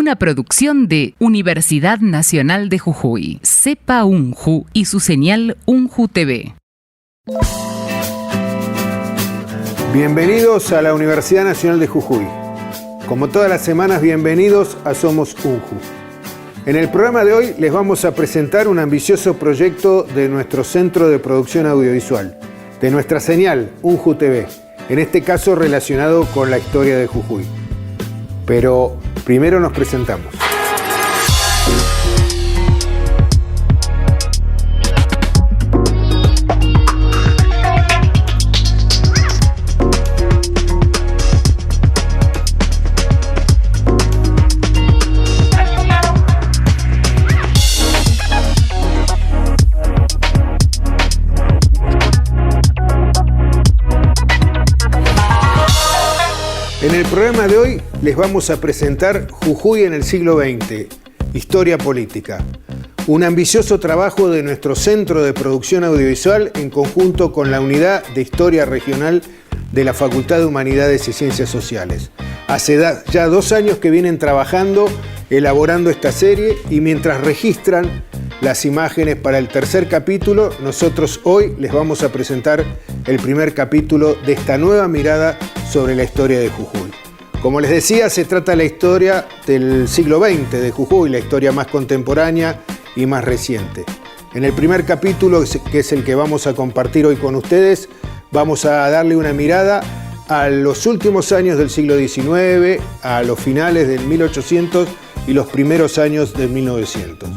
Una producción de Universidad Nacional de Jujuy, CEPA UNJU y su señal UNJU TV. Bienvenidos a la Universidad Nacional de Jujuy. Como todas las semanas, bienvenidos a Somos UNJU. En el programa de hoy les vamos a presentar un ambicioso proyecto de nuestro Centro de Producción Audiovisual, de nuestra señal UNJU TV, en este caso relacionado con la historia de Jujuy. Pero primero nos presentamos. En el programa de hoy les vamos a presentar Jujuy en el siglo XX, Historia Política, un ambicioso trabajo de nuestro Centro de Producción Audiovisual en conjunto con la Unidad de Historia Regional de la Facultad de Humanidades y Ciencias Sociales. Hace ya 2 años que vienen trabajando, elaborando esta serie, y mientras registran las imágenes para el tercer capítulo, nosotros hoy les vamos a presentar el primer capítulo de esta nueva mirada sobre la historia de Jujuy. Como les decía, se trata de la historia del siglo XX de Jujuy, la historia más contemporánea y más reciente. En el primer capítulo, que es el que vamos a compartir hoy con ustedes, vamos a darle una mirada a los últimos años del siglo XIX, a los finales del 1800 y los primeros años de 1900.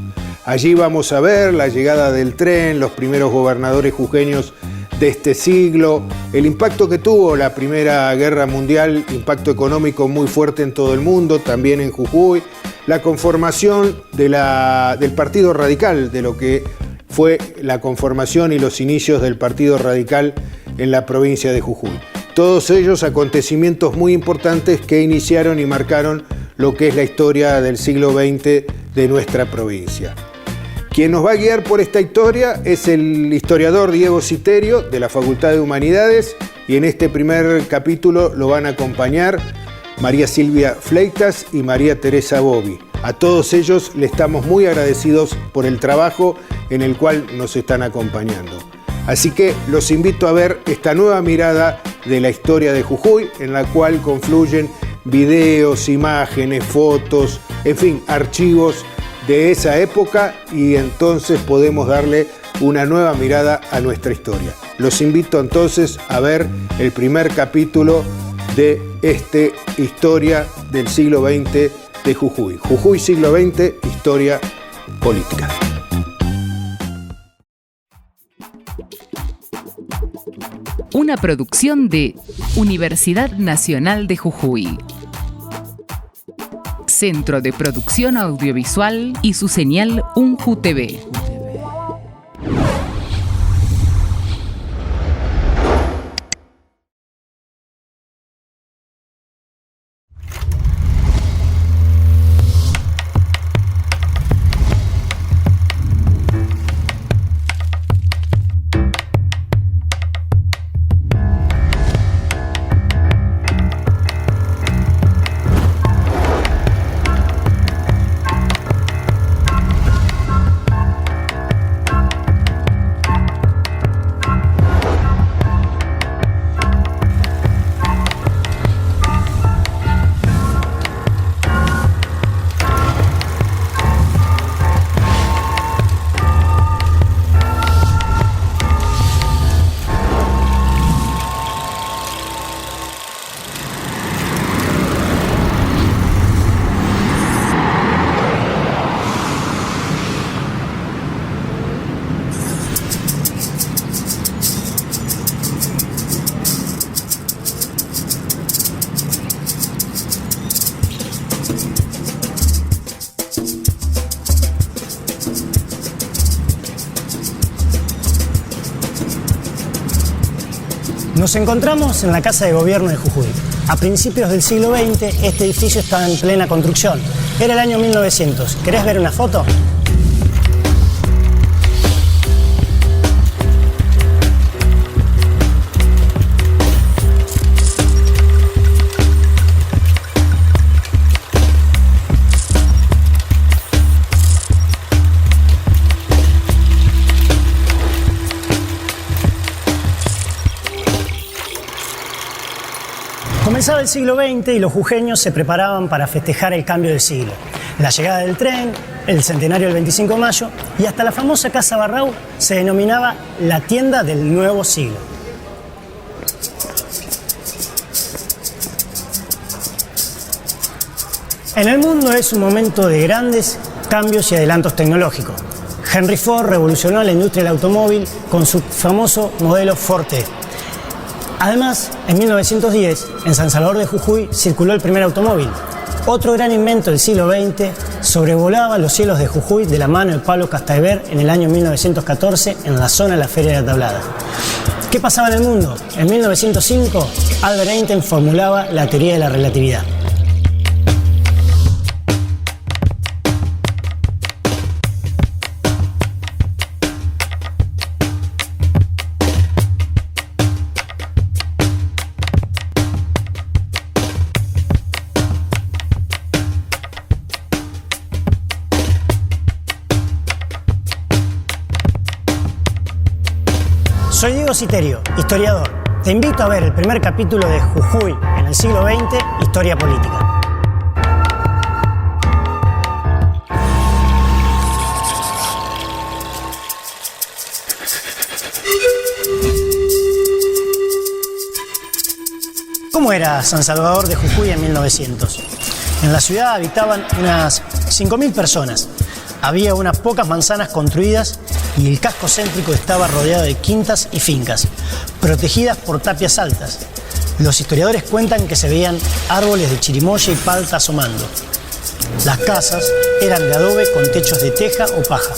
Allí vamos a ver la llegada del tren, los primeros gobernadores jujeños de este siglo, el impacto que tuvo la Primera Guerra Mundial, impacto económico muy fuerte en todo el mundo, también en Jujuy, la conformación del Partido Radical, de lo que fue la conformación y los inicios del Partido Radical en la provincia de Jujuy. Todos ellos acontecimientos muy importantes que iniciaron y marcaron lo que es la historia del siglo XX de nuestra provincia. Quien nos va a guiar por esta historia es el historiador Diego Citerio, de la Facultad de Humanidades, y en este primer capítulo lo van a acompañar María Silvia Fleitas y María Teresa Bovi. A todos ellos le estamos muy agradecidos por el trabajo en el cual nos están acompañando. Así que los invito a ver esta nueva mirada de la historia de Jujuy, en la cual confluyen videos, imágenes, fotos, en fin, archivos de esa época, y entonces podemos darle una nueva mirada a nuestra historia. Los invito entonces a ver el primer capítulo de esta historia del siglo XX de Jujuy. Jujuy siglo XX, historia política. Una producción de Universidad Nacional de Jujuy, Centro de Producción Audiovisual y su señal UNJU TV. Nos encontramos en la Casa de Gobierno de Jujuy. A principios del siglo XX, este edificio estaba en plena construcción. Era el año 1900. ¿Querés ver una foto? Comenzaba el siglo XX y los jujeños se preparaban para festejar el cambio del siglo. La llegada del tren, el centenario del 25 de mayo y hasta la famosa Casa Barrau se denominaba la tienda del nuevo siglo. En el mundo es un momento de grandes cambios y adelantos tecnológicos. Henry Ford revolucionó la industria del automóvil con su famoso modelo Ford T. Además, en 1910, en San Salvador de Jujuy, circuló el primer automóvil. Otro gran invento del siglo XX sobrevolaba los cielos de Jujuy de la mano de Pablo Castaheber en el año 1914 en la zona de la Feria de la Tablada. ¿Qué pasaba en el mundo? En 1905, Albert Einstein formulaba la teoría de la relatividad. Soy Diego Citerio, historiador. Te invito a ver el primer capítulo de Jujuy en el siglo XX, Historia Política. ¿Cómo era San Salvador de Jujuy en 1900? En la ciudad habitaban unas 5.000 personas. Había unas pocas manzanas construidas y el casco céntrico estaba rodeado de quintas y fincas, protegidas por tapias altas. Los historiadores cuentan que se veían árboles de chirimoya y palta asomando. Las casas eran de adobe con techos de teja o paja.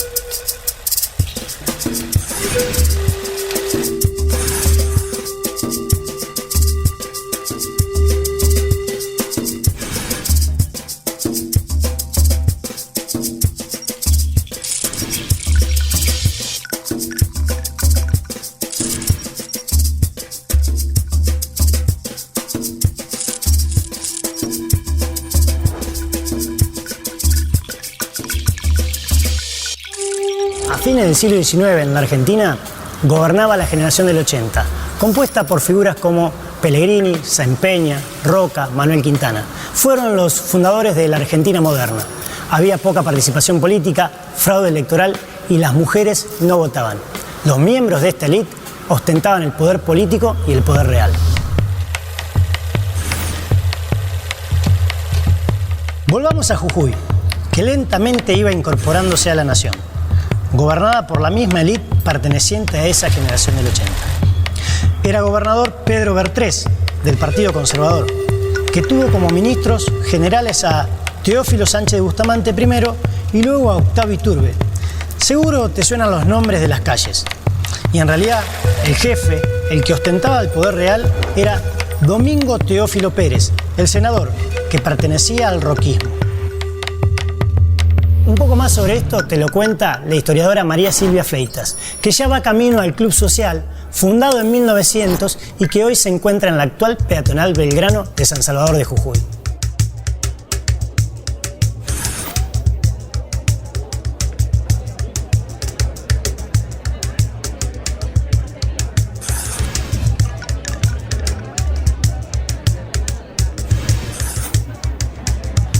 A fines del siglo XIX en la Argentina gobernaba la generación del 80, compuesta por figuras como Pellegrini, Sáenz Peña, Roca, Manuel Quintana. Fueron los fundadores de la Argentina moderna. Había poca participación política, fraude electoral y las mujeres no votaban. Los miembros de esta élite ostentaban el poder político y el poder real. Volvamos a Jujuy, que lentamente iba incorporándose a la nación, gobernada por la misma élite perteneciente a esa generación del 80. Era gobernador Pedro Bertrés, del Partido Conservador, que tuvo como ministros generales a Teófilo Sánchez de Bustamante primero y luego a Octavio Iturbe. Seguro te suenan los nombres de las calles. Y en realidad, el jefe, el que ostentaba el poder real, era Domingo Teófilo Pérez, el senador, que pertenecía al roquismo. Un poco más sobre esto te lo cuenta la historiadora María Silvia Fleitas, que ya va camino al Club Social, fundado en 1900 y que hoy se encuentra en la actual peatonal Belgrano de San Salvador de Jujuy.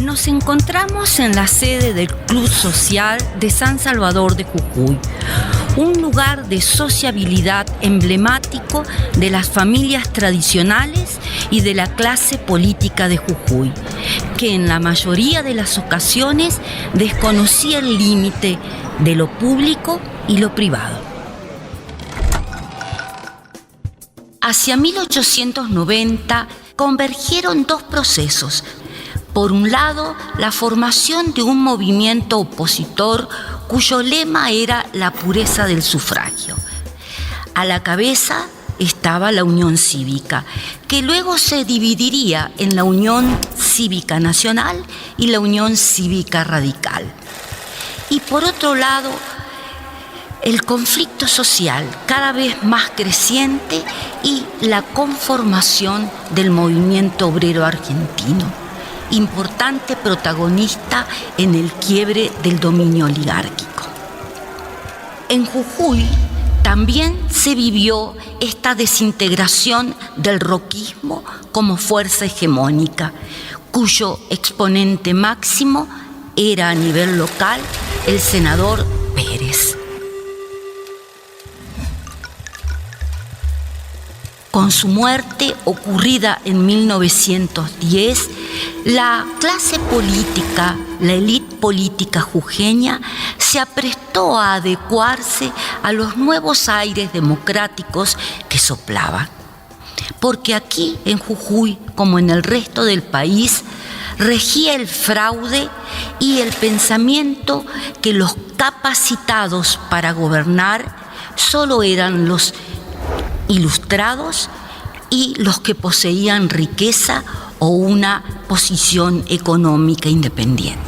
Nos encontramos en la sede del Club Social de San Salvador de Jujuy, un lugar de sociabilidad emblemático de las familias tradicionales y de la clase política de Jujuy, que en la mayoría de las ocasiones desconocía el límite de lo público y lo privado. Hacia 1890 convergieron dos procesos. Por un lado, la formación de un movimiento opositor cuyo lema era la pureza del sufragio. A la cabeza estaba la Unión Cívica, que luego se dividiría en la Unión Cívica Nacional y la Unión Cívica Radical. Y por otro lado, el conflicto social cada vez más creciente y la conformación del movimiento obrero argentino, importante protagonista en el quiebre del dominio oligárquico. En Jujuy también se vivió esta desintegración del roquismo como fuerza hegemónica, cuyo exponente máximo era a nivel local el senador Pérez. Con su muerte, ocurrida en 1910, la clase política, la élite política jujeña, se aprestó a adecuarse a los nuevos aires democráticos que soplaban. Porque aquí, en Jujuy, como en el resto del país, regía el fraude y el pensamiento que los capacitados para gobernar solo eran los ilustrados y los que poseían riqueza o una posición económica independiente.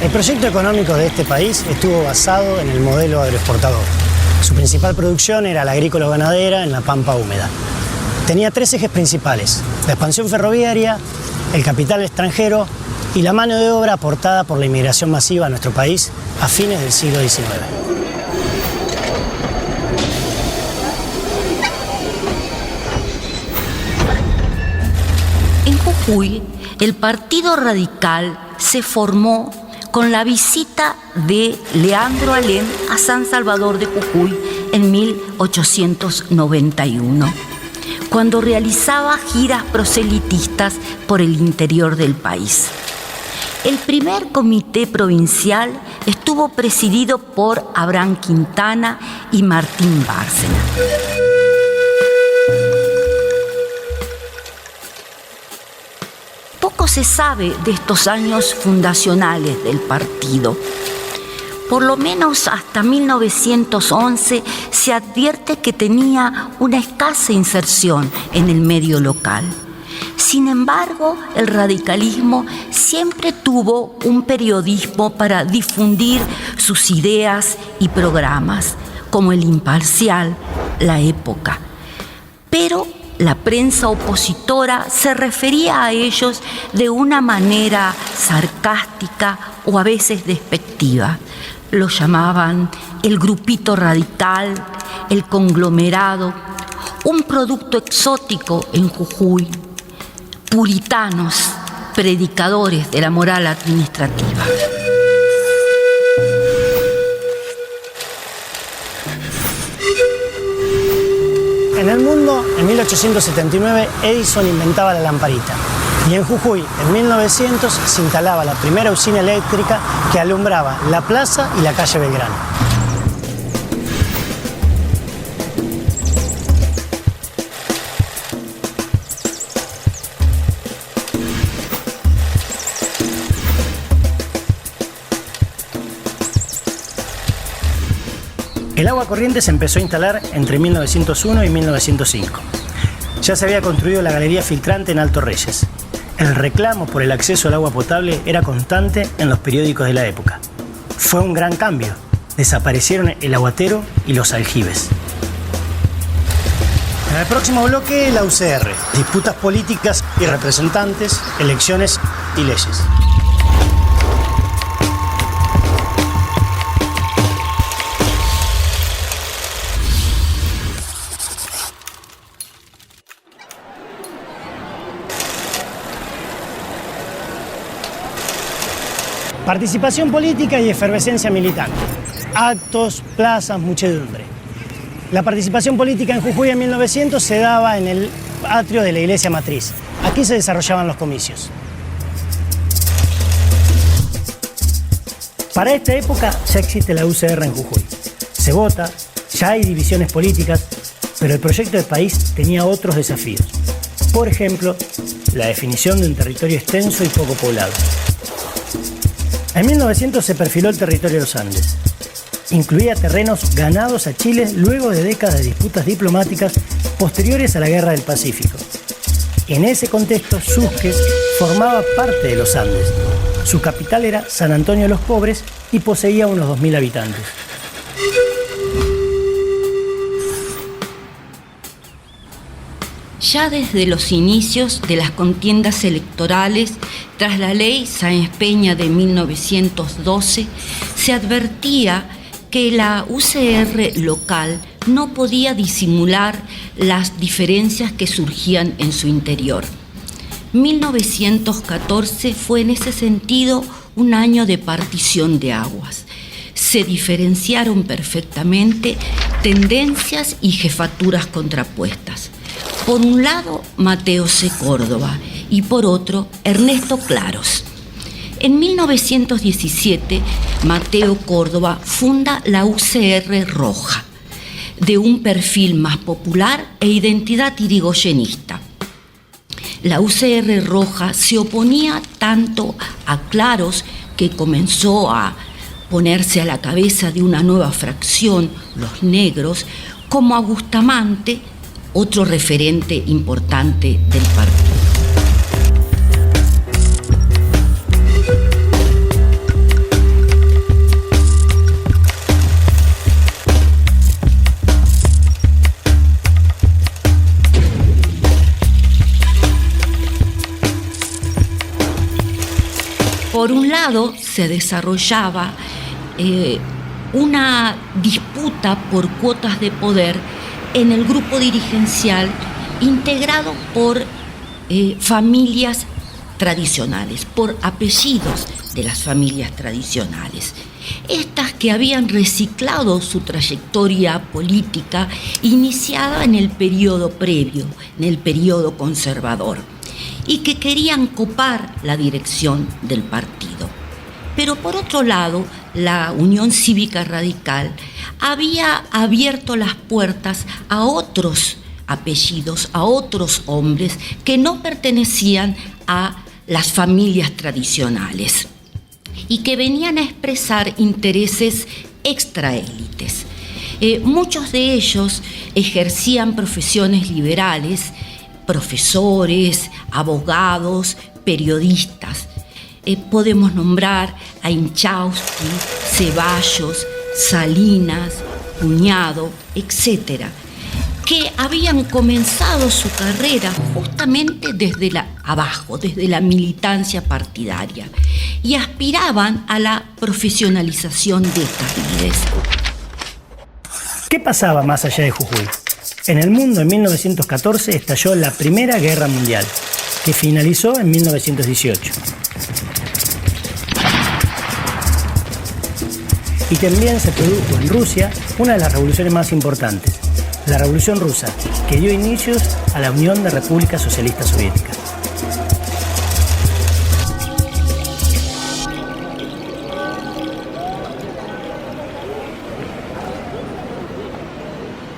El proyecto económico de este país estuvo basado en el modelo agroexportador. Su principal producción era la agrícola-ganadera en la pampa húmeda. Tenía tres ejes principales: la expansión ferroviaria, el capital extranjero y la mano de obra aportada por la inmigración masiva a nuestro país a fines del siglo XIX. En Jujuy, el Partido Radical se formó con la visita de Leandro Alem a San Salvador de Jujuy en 1891, cuando realizaba giras proselitistas por el interior del país. El primer comité provincial estuvo presidido por Abraham Quintana y Martín Bárcena. Poco se sabe de estos años fundacionales del partido. Por lo menos hasta 1911 se advierte que tenía una escasa inserción en el medio local. Sin embargo, el radicalismo siempre tuvo un periodismo para difundir sus ideas y programas, como El Imparcial, La Época. Pero la prensa opositora se refería a ellos de una manera sarcástica o a veces despectiva. Lo llamaban el grupito radical, el conglomerado, un producto exótico en Jujuy, puritanos, predicadores de la moral administrativa. En el mundo, en 1879, Edison inventaba la lamparita. Y en Jujuy, en 1900, se instalaba la primera usina eléctrica que alumbraba la plaza y la calle Belgrano. El agua corriente se empezó a instalar entre 1901 y 1905. Ya se había construido la galería filtrante en Alto Reyes. El reclamo por el acceso al agua potable era constante en los periódicos de la época. Fue un gran cambio. Desaparecieron el aguatero y los aljibes. En el próximo bloque, la UCR. Disputas políticas y representantes, elecciones y leyes. Participación política y efervescencia militante. Actos, plazas, muchedumbre. La participación política en Jujuy en 1900 se daba en el atrio de la iglesia matriz. Aquí se desarrollaban los comicios. Para esta época ya existe la UCR en Jujuy. Se vota, ya hay divisiones políticas, pero el proyecto de país tenía otros desafíos. Por ejemplo, la definición de un territorio extenso y poco poblado. En 1900 se perfiló el territorio de los Andes. Incluía terrenos ganados a Chile luego de décadas de disputas diplomáticas posteriores a la Guerra del Pacífico. En ese contexto, Susques formaba parte de los Andes. Su capital era San Antonio de los Pobres y poseía unos 2000 habitantes. Ya desde los inicios de las contiendas electorales, tras la ley Sáenz Peña de 1912, se advertía que la UCR local no podía disimular las diferencias que surgían en su interior. 1914 fue en ese sentido un año de partición de aguas. Se diferenciaron perfectamente tendencias y jefaturas contrapuestas. Por un lado, Mateo C. Córdoba y por otro, Ernesto Claros. En 1917, Mateo Córdoba funda la UCR Roja, de un perfil más popular e identidad irigoyenista. La UCR Roja se oponía tanto a Claros, que comenzó a ponerse a la cabeza de una nueva fracción, los negros, como a Bustamante, otro referente importante del partido. Por un lado, se desarrollaba una disputa por cuotas de poder en el grupo dirigencial integrado por familias tradicionales, por apellidos de las familias tradicionales. Estas que habían reciclado su trayectoria política iniciada en el periodo previo, en el periodo conservador, y que querían copar la dirección del partido. Pero por otro lado, la Unión Cívica Radical había abierto las puertas a otros apellidos, a otros hombres que no pertenecían a las familias tradicionales y que venían a expresar intereses extraélites. Muchos de ellos ejercían profesiones liberales, profesores, abogados, periodistas. Podemos nombrar a Inchausti, Ceballos, Salinas, Puñado, etc., que habían comenzado su carrera justamente desde abajo, desde la militancia partidaria, y aspiraban a la profesionalización de estas líderes. ¿Qué pasaba más allá de Jujuy? En el mundo, en 1914, estalló la Primera Guerra Mundial, que finalizó en 1918. Y también se produjo en Rusia una de las revoluciones más importantes, la Revolución Rusa, que dio inicios a la Unión de Repúblicas Socialistas Soviéticas.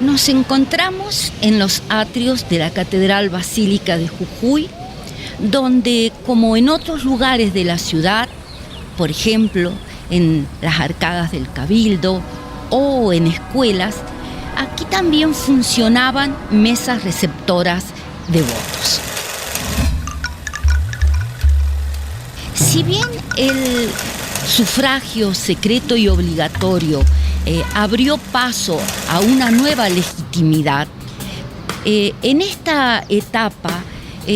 Nos encontramos en los atrios de la Catedral Basílica de Jujuy, donde, como en otros lugares de la ciudad, por ejemplo, en las arcadas del Cabildo o en escuelas, aquí también funcionaban mesas receptoras de votos. Si bien el sufragio secreto y obligatorio abrió paso a una nueva legitimidad, en esta etapa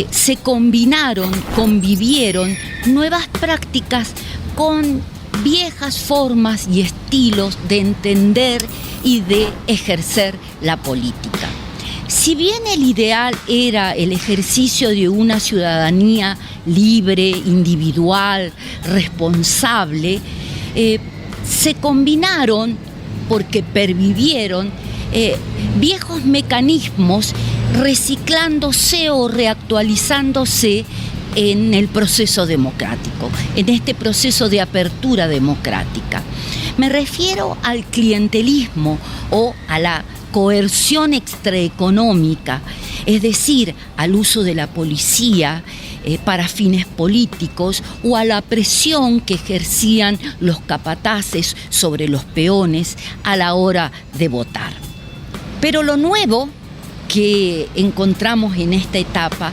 se convivieron nuevas prácticas con viejas formas y estilos de entender y de ejercer la política. Si bien el ideal era el ejercicio de una ciudadanía libre, individual, responsable, se combinaron, porque pervivieron, viejos mecanismos reciclándose o reactualizándose en el proceso democrático, en este proceso de apertura democrática. Me refiero al clientelismo o a la coerción extraeconómica, es decir, al uso de la policía para fines políticos o a la presión que ejercían los capataces sobre los peones a la hora de votar. Pero lo nuevo que encontramos en esta etapa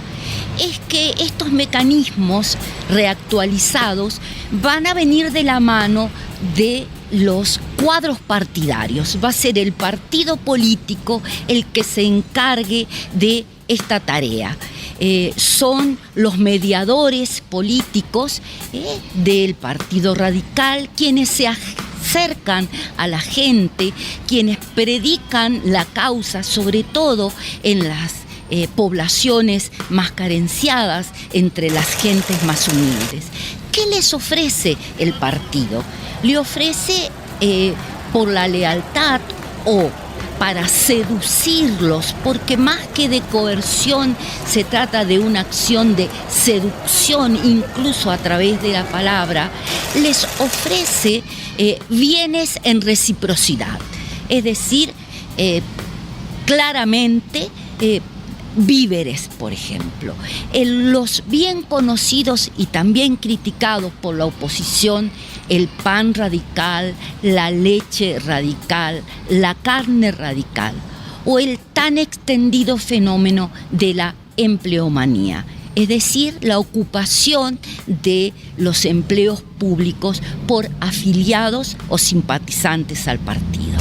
es que estos mecanismos reactualizados van a venir de la mano de los cuadros partidarios. Va a ser el partido político el que se encargue de esta tarea. Son los mediadores políticos del Partido Radical quienes se acercan a la gente, quienes predican la causa, sobre todo en las poblaciones más carenciadas, entre las gentes más humildes. ¿Qué les ofrece el partido? Le ofrece por la lealtad o para seducirlos, porque más que de coerción se trata de una acción de seducción, incluso a través de la palabra, les ofrece bienes en reciprocidad, es decir, claramente víveres, por ejemplo. Los bien conocidos y también criticados por la oposición, el pan radical, la leche radical, la carne radical, o el tan extendido fenómeno de la empleomanía, es decir, la ocupación de los empleos públicos por afiliados o simpatizantes al partido.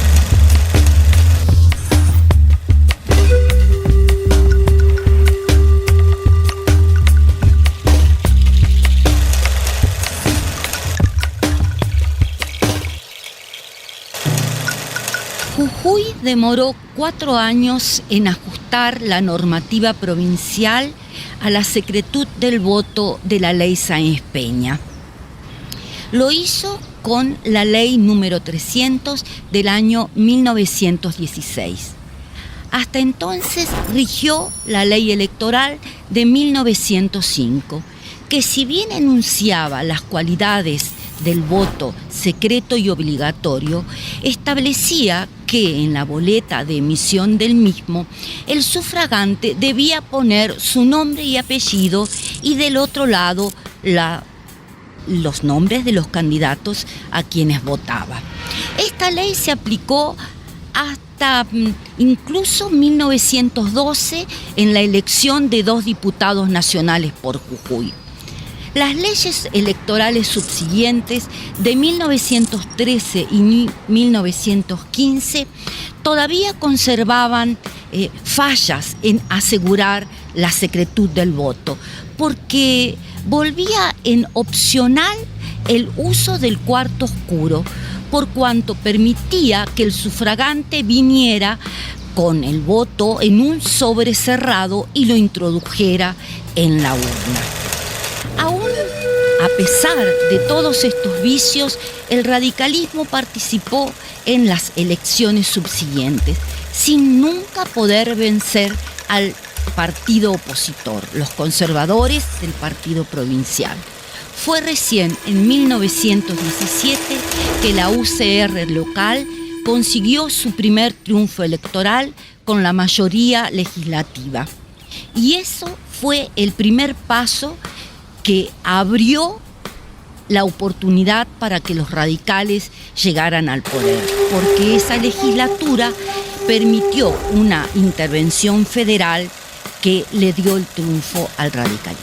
Jujuy demoró 4 años en ajustar la normativa provincial a la secretud del voto de la ley Sáenz Peña. Lo hizo con la ley número 300 del año 1916. Hasta entonces rigió la ley electoral de 1905, que si bien enunciaba las cualidades del voto secreto y obligatorio, establecía que en la boleta de emisión del mismo el sufragante debía poner su nombre y apellido y del otro lado los nombres de los candidatos a quienes votaba. Esta ley se aplicó hasta incluso 1912 en la elección de 2 diputados nacionales por Jujuy. Las leyes electorales subsiguientes de 1913 y 1915 todavía conservaban fallas en asegurar la secretud del voto, porque volvía en opcional el uso del cuarto oscuro, por cuanto permitía que el sufragante viniera con el voto en un sobre cerrado y lo introdujera en la urna. Aún a pesar de todos estos vicios, el radicalismo participó en las elecciones subsiguientes, sin nunca poder vencer al partido opositor, los conservadores del partido provincial. Fue recién en 1917 que la UCR local consiguió su primer triunfo electoral con la mayoría legislativa. Y eso fue el primer paso que abrió la oportunidad para que los radicales llegaran al poder, porque esa legislatura permitió una intervención federal que le dio el triunfo al radicalismo.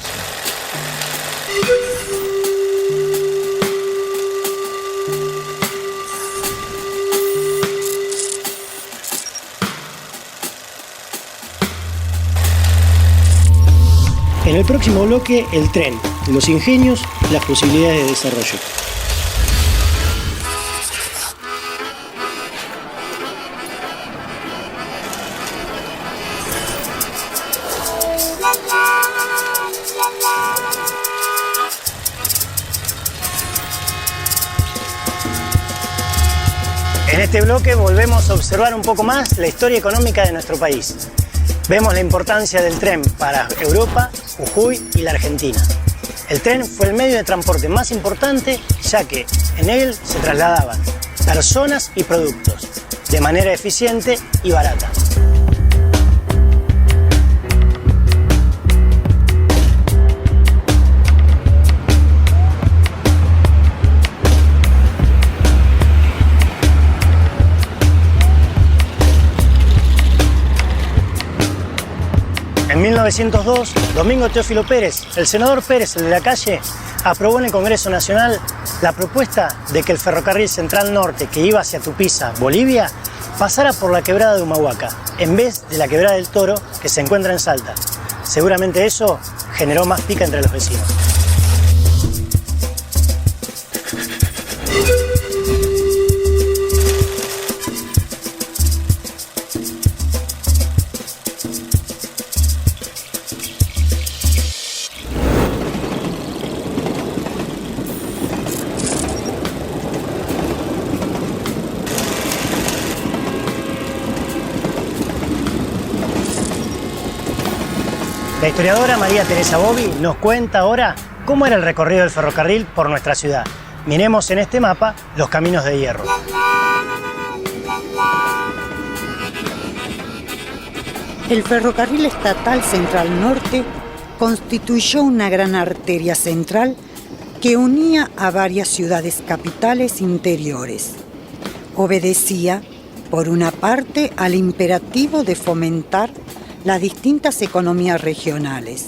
En el próximo bloque, el tren, los ingenios, las posibilidades de desarrollo. En este bloque volvemos a observar un poco más la historia económica de nuestro país. Vemos la importancia del tren para Europa, Jujuy y la Argentina. El tren fue el medio de transporte más importante, ya que en él se trasladaban personas y productos de manera eficiente y barata. En 1902, Domingo Teófilo Pérez, el senador Pérez, el de la calle, aprobó en el Congreso Nacional la propuesta de que el ferrocarril Central Norte, que iba hacia Tupiza, Bolivia, pasara por la quebrada de Humahuaca, en vez de la quebrada del Toro, que se encuentra en Salta. Seguramente eso generó más pica entre los vecinos. La historiadora María Teresa Bovi nos cuenta ahora cómo era el recorrido del ferrocarril por nuestra ciudad. Miremos en este mapa los caminos de hierro. El ferrocarril estatal Central Norte constituyó una gran arteria central que unía a varias ciudades capitales interiores. Obedecía, por una parte, al imperativo de fomentar las distintas economías regionales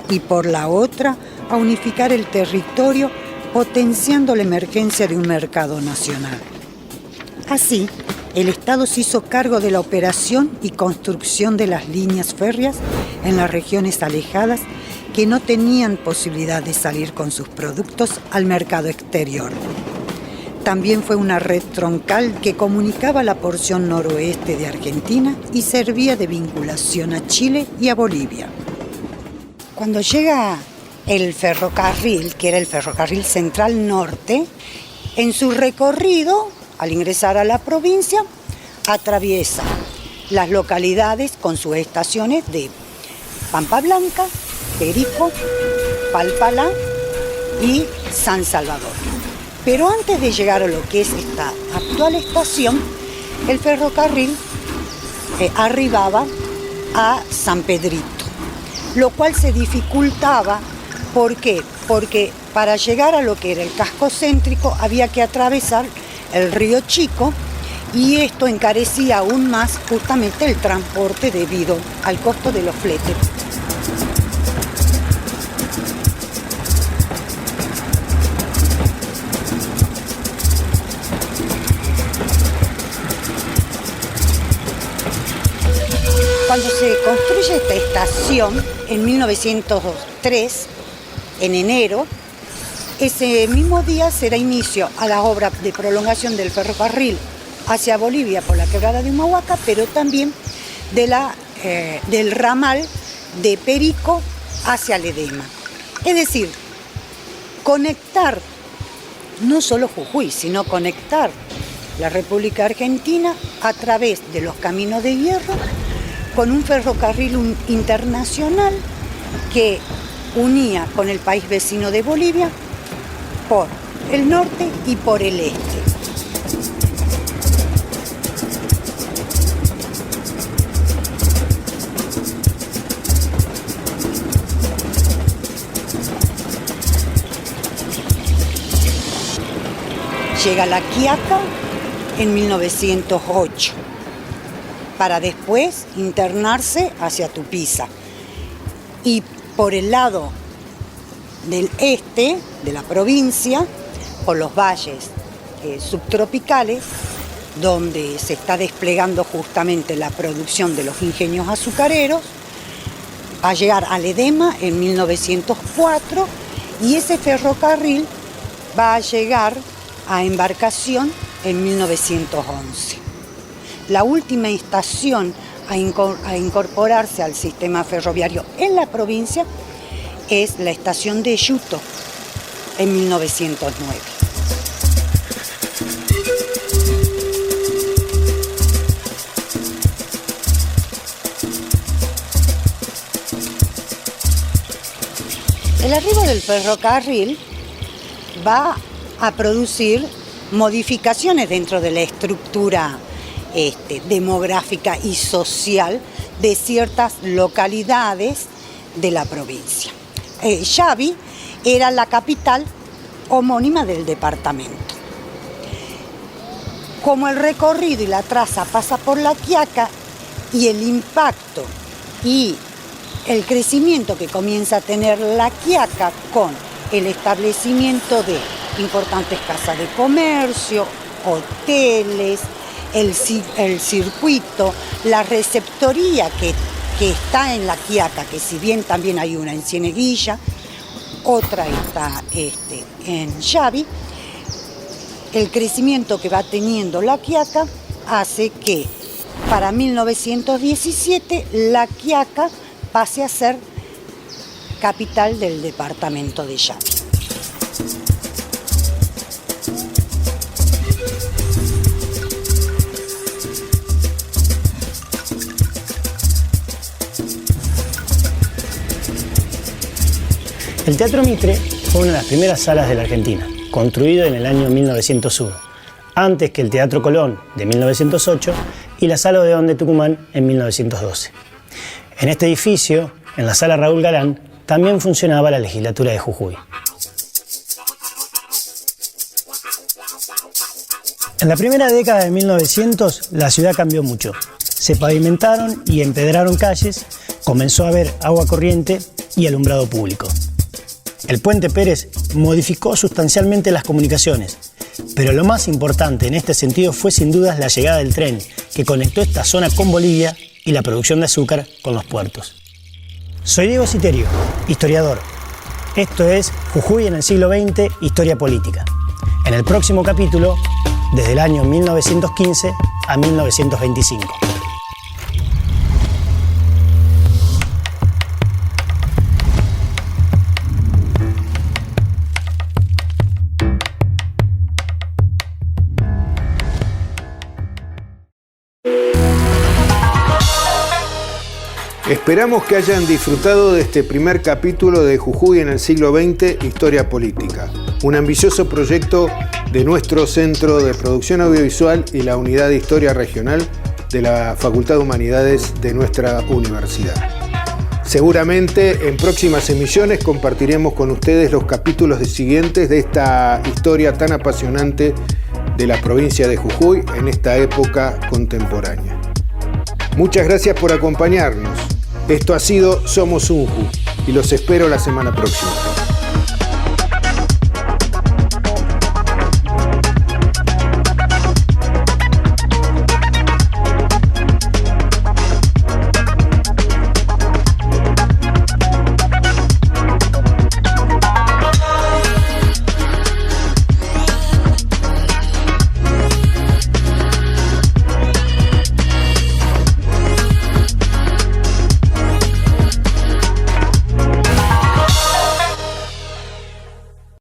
y por la otra a unificar el territorio potenciando la emergencia de un mercado nacional. Así, el Estado se hizo cargo de la operación y construcción de las líneas férreas en las regiones alejadas que no tenían posibilidad de salir con sus productos al mercado exterior. También fue una red troncal que comunicaba la porción noroeste de Argentina y servía de vinculación a Chile y a Bolivia. Cuando llega el ferrocarril, que era el ferrocarril Central Norte, en su recorrido, al ingresar a la provincia, atraviesa las localidades con sus estaciones de Pampa Blanca, Perico, Palpalá y San Salvador. Pero antes de llegar a lo que es esta actual estación, el ferrocarril arribaba a San Pedrito, lo cual se dificultaba. ¿Por qué? Porque para llegar a lo que era el casco céntrico había que atravesar el río Chico y esto encarecía aún más justamente el transporte debido al costo de los fletes. Cuando se construye esta estación, en 1903, en enero, ese mismo día se da inicio a la obra de prolongación del ferrocarril hacia Bolivia por la quebrada de Humahuaca, pero también del ramal de Perico hacia Ledesma. Es decir, conectar no solo Jujuy, sino conectar la República Argentina a través de los caminos de hierro con un ferrocarril internacional que unía con el país vecino de Bolivia por el norte y por el este. Llega a La Quiaca en 1908. Para después internarse hacia Tupiza. Y por el lado del este de la provincia, por los valles subtropicales, donde se está desplegando justamente la producción de los ingenios azucareros, va a llegar a Ledesma en 1904 y ese ferrocarril va a llegar a Embarcación en 1911. La última estación a incorporarse al sistema ferroviario en la provincia es la estación de Yuto en 1909. El arribo del ferrocarril va a producir modificaciones dentro de la estructura demográfica y social de ciertas localidades de la provincia. Xavi era la capital homónima del departamento. Como el recorrido y la traza pasa por La Quiaca y el impacto y el crecimiento que comienza a tener La Quiaca con el establecimiento de importantes casas de comercio, hoteles, el circuito, la receptoría que está en La Quiaca, que si bien también hay una en Cieneguilla, otra está en Xavi, el crecimiento que va teniendo La Quiaca hace que para 1917 La Quiaca pase a ser capital del departamento de Xavi. El Teatro Mitre fue una de las primeras salas de la Argentina, construido en el año 1901, antes que el Teatro Colón de 1908 y la Sala Odeón de Tucumán en 1912. En este edificio, en la Sala Raúl Galán, también funcionaba la legislatura de Jujuy. En la primera década de 1900, la ciudad cambió mucho. Se pavimentaron y empedraron calles, comenzó a haber agua corriente y alumbrado público. El Puente Pérez modificó sustancialmente las comunicaciones, pero lo más importante en este sentido fue sin dudas la llegada del tren, que conectó esta zona con Bolivia y la producción de azúcar con los puertos. Soy Diego Citerio, historiador. Esto es Jujuy en el siglo XX, Historia Política. En el próximo capítulo, desde el año 1915 a 1925. Esperamos que hayan disfrutado de este primer capítulo de Jujuy en el siglo XX, Historia Política, un ambicioso proyecto de nuestro Centro de Producción Audiovisual y la Unidad de Historia Regional de la Facultad de Humanidades de nuestra universidad. Seguramente en próximas emisiones compartiremos con ustedes los capítulos siguientes de esta historia tan apasionante de la provincia de Jujuy en esta época contemporánea. Muchas gracias por acompañarnos. Esto ha sido Somos Unju y los espero la semana próxima.